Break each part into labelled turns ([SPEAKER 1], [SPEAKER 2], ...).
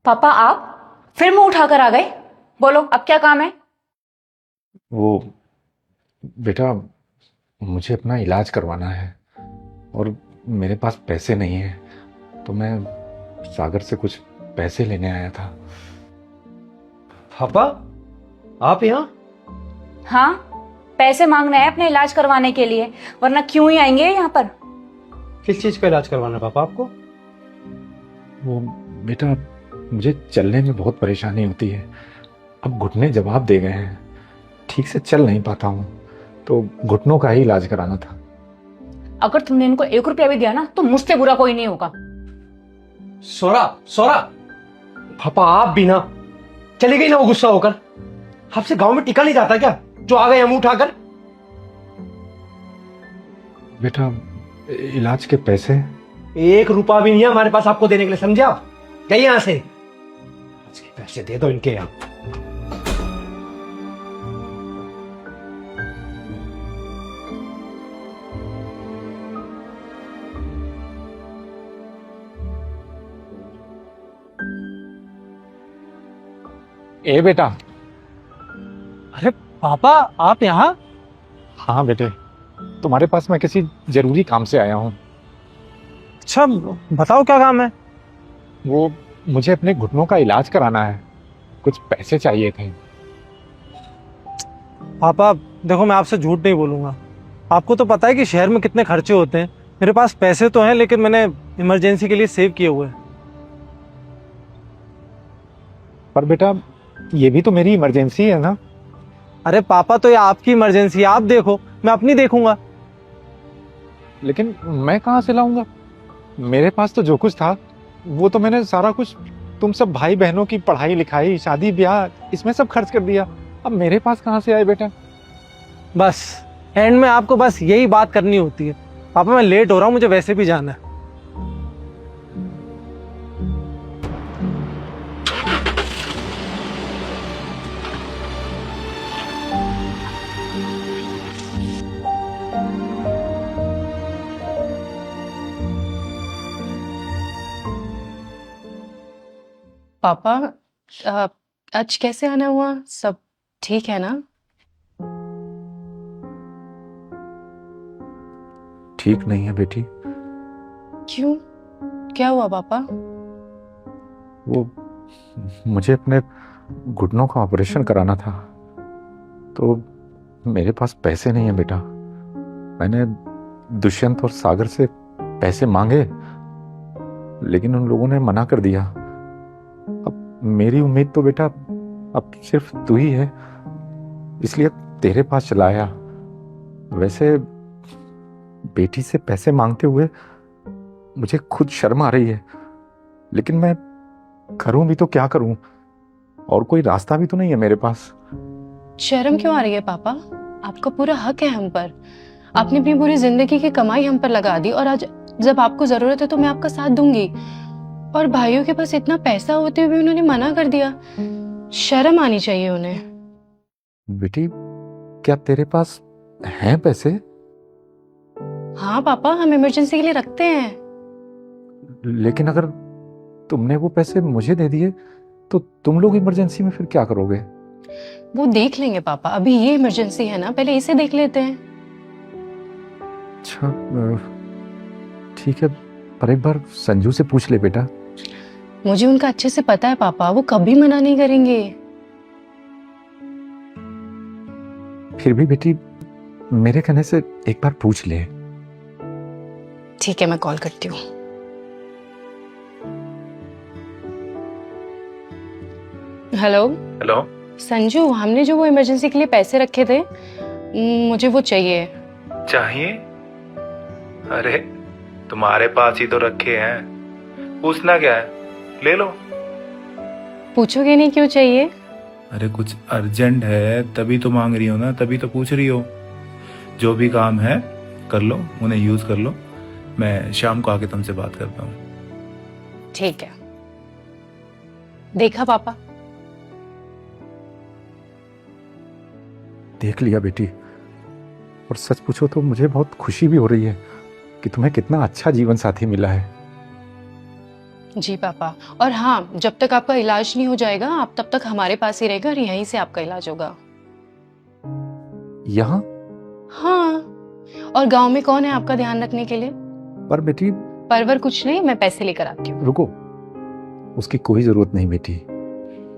[SPEAKER 1] पापा आप फिर मुंह उठाकर आ गए। बोलो अब क्या काम है।
[SPEAKER 2] वो बेटा, मुझे अपना इलाज करवाना है और मेरे पास पैसे नहीं है, तो मैं सागर से कुछ पैसे लेने आया था।
[SPEAKER 3] पापा आप यहाँ?
[SPEAKER 1] हाँ, पैसे मांगना है अपने इलाज करवाने के लिए, वरना क्यों ही आएंगे यहाँ पर।
[SPEAKER 3] किस चीज का इलाज करवाना है पापा आपको?
[SPEAKER 2] वो बेटा, मुझे चलने में बहुत परेशानी होती है। अब घुटने जवाब दे गए हैं, ठीक से चल नहीं पाता हूँ, तो घुटनों का ही इलाज कराना था।
[SPEAKER 1] अगर तुमने इनको 1 रुपया भी दिया ना तो मुझसे बुरा कोई नहीं होगा।
[SPEAKER 3] सोरा सोरा, पापा आप भी ना चली गई ना वो गुस्सा होकर। आपसे गांव में टिका नहीं जाता क्या, जो आ गए हम उठाकर?
[SPEAKER 2] बेटा, इलाज के पैसे?
[SPEAKER 3] 1 रुपया भी नहीं है हमारे पास आपको देने के लिए, समझे आप? जाइए यहां से, आज के पैसे दे दो इनके यहाँ।
[SPEAKER 2] ए बेटा।
[SPEAKER 4] अरे पापा आप यहाँ?
[SPEAKER 2] हाँ बेटे, तुम्हारे पास मैं किसी जरूरी काम से आया हूँ।
[SPEAKER 4] अच्छा बताओ क्या काम है?
[SPEAKER 2] वो मुझे अपने घुटनों का इलाज कराना है, कुछ पैसे चाहिए थे।
[SPEAKER 4] पापा देखो, मैं आपसे झूठ नहीं बोलूंगा। आपको तो पता है कि शहर में कितने खर्चे होते हैं। मेरे पास पैसे तो हैं, लेकिन मैंने इमरजेंसी के लिए सेव किए हुए हैं।
[SPEAKER 2] पर बेटा, ये भी तो मेरी इमरजेंसी है ना।
[SPEAKER 4] अरे पापा, तो ये आपकी इमरजेंसी है, आप देखो, मैं अपनी देखूंगा।
[SPEAKER 2] लेकिन मैं कहाँ से लाऊंगा? मेरे पास तो जो कुछ था वो तो मैंने सारा कुछ तुम सब भाई बहनों की पढ़ाई लिखाई शादी ब्याह इसमें सब खर्च कर दिया। अब मेरे पास कहाँ से आए बेटा?
[SPEAKER 4] बस एंड में आपको बस यही बात करनी होती है। पापा मैं लेट हो रहा हूँ, मुझे वैसे भी जाना है।
[SPEAKER 5] पापा आज कैसे आना हुआ? सब ठीक है ना?
[SPEAKER 2] ठीक नहीं है बेटी।
[SPEAKER 5] क्यों, क्या हुआ पापा?
[SPEAKER 2] वो मुझे अपने घुटनों का ऑपरेशन कराना था, तो मेरे पास पैसे नहीं है बेटा। मैंने दुष्यंत और सागर से पैसे मांगे, लेकिन उन लोगों ने मना कर दिया। अब मेरी उम्मीद तो बेटा अब सिर्फ तू ही है, इसलिए तेरे पास चला आया। वैसे बेटी से पैसे मांगते हुए मुझे खुद शर्म आ रही है, लेकिन मैं करूं भी तो क्या करूं? और कोई रास्ता भी तो नहीं है मेरे पास।
[SPEAKER 5] शर्म क्यों आ रही है पापा? आपका पूरा हक है हम पर। आपने अपनी पूरी जिंदगी की कमाई हम पर लगा दी, और आज जब आपको जरूरत है तो मैं आपका साथ दूंगी। और भाइयों के पास इतना पैसा होते हुए भी उन्होंने मना कर दिया। शर्म आनी चाहिए उन्हें।
[SPEAKER 2] बेटी, क्या तेरे पास हैं पैसे?
[SPEAKER 5] हाँ पापा, हम इमरजेंसी के लिए रखते हैं।
[SPEAKER 2] लेकिन अगर तुमने वो पैसे मुझे दे दिए तो तुम लोग इमरजेंसी में फिर क्या करोगे?
[SPEAKER 5] वो देख लेंगे पापा, अभी ये इमरजेंसी है ना, पहले इसे देख लेते हैं।
[SPEAKER 2] अच्छा ठीक है, पर एक बार संजू से पूछ ले बेटा।
[SPEAKER 5] मुझे उनका अच्छे से पता है पापा, वो कभी मना नहीं करेंगे।
[SPEAKER 2] फिर भी बेटी, मेरे कहने से एक बार पूछ ले।
[SPEAKER 5] ठीक है, मैं कॉल करती हूँ। Hello
[SPEAKER 6] hello.
[SPEAKER 5] संजू, हमने जो वो इमरजेंसी के लिए पैसे रखे थे, मुझे वो चाहिए।
[SPEAKER 6] चाहिए? अरे तुम्हारे पास ही तो रखे हैं, पूछना क्या है, ले लो।
[SPEAKER 5] पूछोगे नहीं क्यों चाहिए?
[SPEAKER 6] अरे कुछ अर्जेंट है तभी तो मांग रही हो ना, तभी तो पूछ रही हो। जो भी काम है कर लो, उन्हें यूज कर लो। मैं शाम को आके तुमसे बात करता हूँ।
[SPEAKER 5] ठीक है। देखा पापा?
[SPEAKER 2] देख लिया बेटी, और सच पूछो तो मुझे बहुत खुशी भी हो रही है कि तुम्हें कितना अच्छा जीवन साथी मिला है।
[SPEAKER 5] जी पापा। और हाँ, जब तक आपका इलाज नहीं हो जाएगा आप तब तक हमारे पास ही रहेगा और यहीं से आपका इलाज होगा।
[SPEAKER 2] यहाँ?
[SPEAKER 5] हाँ, और गांव में कौन है आपका ध्यान रखने के लिए?
[SPEAKER 2] पर बेटी,
[SPEAKER 5] परवर कुछ नहीं, मैं पैसे लेकर आती हूँ।
[SPEAKER 2] रुको, उसकी कोई जरूरत नहीं बेटी,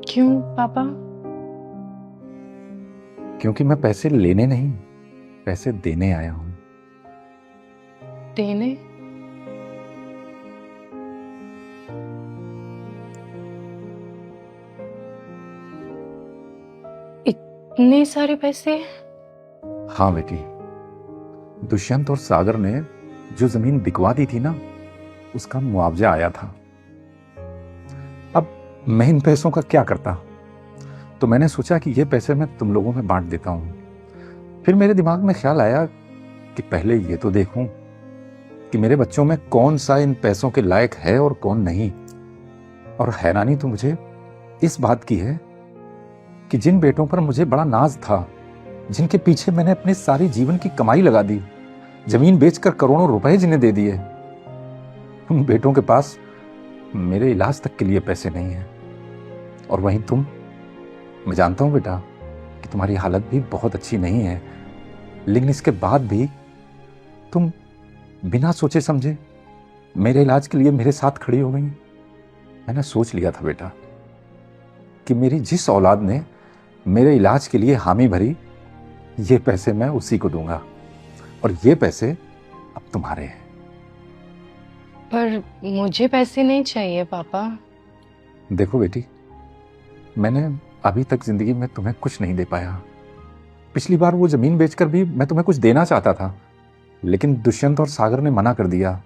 [SPEAKER 5] क्यों पापा?
[SPEAKER 2] क्योंकि मैं पैसे लेने नहीं, पैसे देने आया हूं।
[SPEAKER 5] देने? इतने सारे पैसे?
[SPEAKER 2] हाँ बेटी, दुष्यंत और सागर ने जो जमीन बिकवा दी थी ना, उसका मुआवजा आया था। अब मैं इन पैसों का क्या करता, तो मैंने सोचा कि ये पैसे मैं तुम लोगों में बांट देता हूं। फिर मेरे दिमाग में ख्याल आया कि पहले ये तो देखूं कि मेरे बच्चों में कौन सा इन पैसों के लायक है और कौन नहीं। और हैरानी तो मुझे इस बात की है कि जिन बेटों पर मुझे बड़ा नाज था, जिनके पीछे मैंने अपने सारी जीवन की कमाई लगा दी, जमीन बेचकर करोड़ों रुपए जिन्हें दे दिए, उन बेटों के पास मेरे इलाज तक के लिए पैसे नहीं हैं। और वहीं तुम, मैं जानता हूं बेटा कि तुम्हारी हालत भी बहुत अच्छी नहीं है, लेकिन इसके बाद भी तुम बिना सोचे समझे मेरे इलाज के लिए मेरे साथ खड़ी हो गई। मैंने सोच लिया था बेटा कि मेरी जिस औलाद ने मेरे इलाज के लिए हामी भरी, ये पैसे मैं उसी को दूंगा, और ये पैसे अब तुम्हारे हैं।
[SPEAKER 5] पर मुझे पैसे नहीं चाहिए पापा।
[SPEAKER 2] देखो बेटी, मैंने अभी तक जिंदगी में तुम्हें कुछ नहीं दे पाया। पिछली बार वो जमीन बेचकर भी मैं तुम्हें कुछ देना चाहता था, लेकिन दुष्यंत और सागर ने मना कर दिया।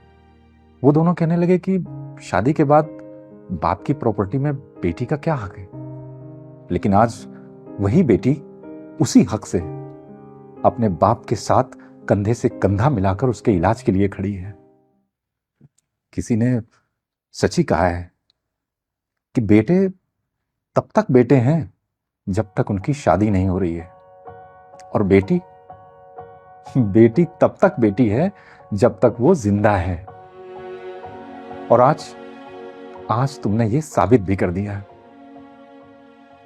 [SPEAKER 2] वो दोनों कहने लगे कि शादी के बाद बाप की प्रॉपर्टी में बेटी का क्या हक है। लेकिन आज वही बेटी उसी हक से अपने बाप के साथ कंधे से कंधा मिलाकर उसके इलाज के लिए खड़ी है। किसी ने सच ही कहा है कि बेटे तब तक बेटे हैं जब तक उनकी शादी नहीं हो रही है, और बेटी बेटी तब तक बेटी है जब तक वो जिंदा है। और आज तुमने ये साबित भी कर दिया है।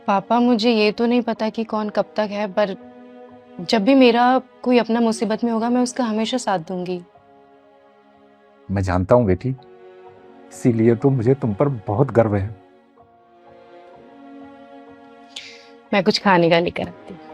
[SPEAKER 5] पापा मुझे ये तो नहीं पता कि कौन कब तक है, पर जब भी मेरा कोई अपना मुसीबत में होगा मैं उसका हमेशा साथ दूंगी।
[SPEAKER 2] मैं जानता हूं बेटी, इसीलिए तो मुझे तुम पर बहुत गर्व है।
[SPEAKER 5] मैं कुछ खाने का लेकर आती हूँ।